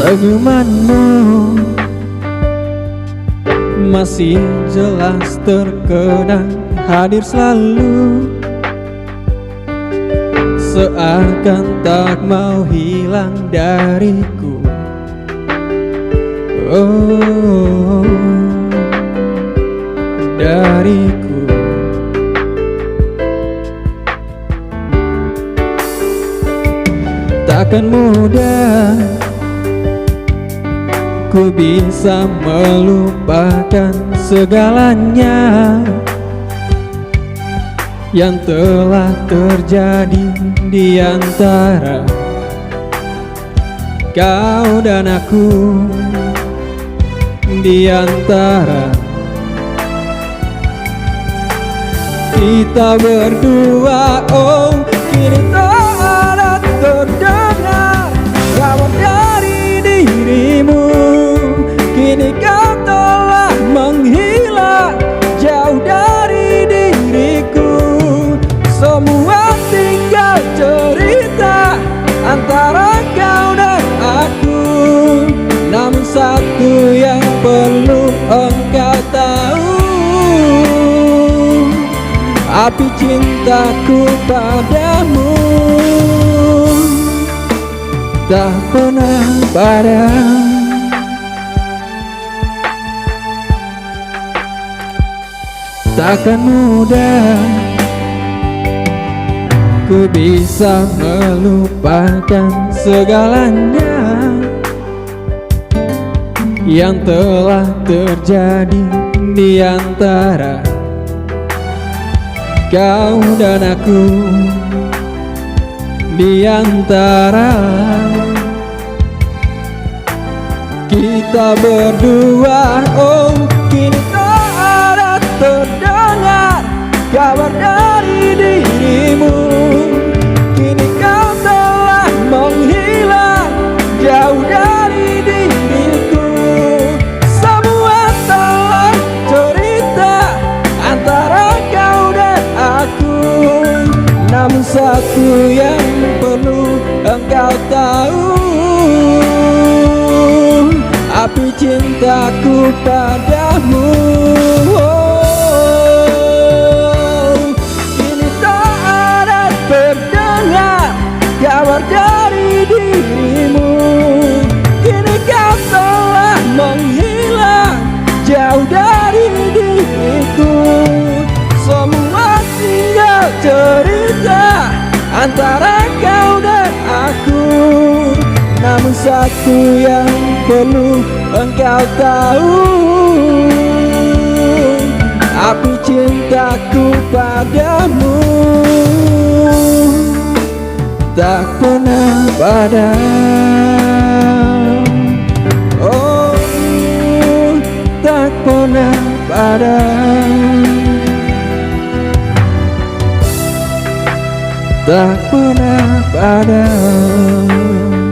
Senyumanmu masih jelas terkenang, hadir selalu, seakan tak mau hilang dariku. Oh, dariku. Takkan mudah ku bisa melupakan segalanya yang telah terjadi di antara kau dan aku, di antara kita berdua. Oh, kini tak ada terdengar kabar dari dirimu. Kini kau telah menghilang jauh dari diriku. Semua tinggal cerita antara kau dan aku. Namun satu yang perlu engkau tahu, api cintaku padamu tak pernah padam. Takkan mudah ku bisa melupakan segalanya yang telah terjadi di antara kau dan aku, di antara kita berdua. Oh, kini tak ada terdengar kabar dari dirimu. Kini kau telah menghilang jauh dari diriku. Semua telah cerita antara kau dan aku. Namun satu yang perlu engkau tahu, api cintaku padamu. Oh, kini tak ada terdengar kabar dari dirimu. Kini kau telah menghilang jauh dari diriku. Semua tinggal cerita antara kau dan aku. Namun satu yang perlu engkau tahu, api cintaku padamu tak pernah padam. Oh, tak pernah padam. Tak pernah padam.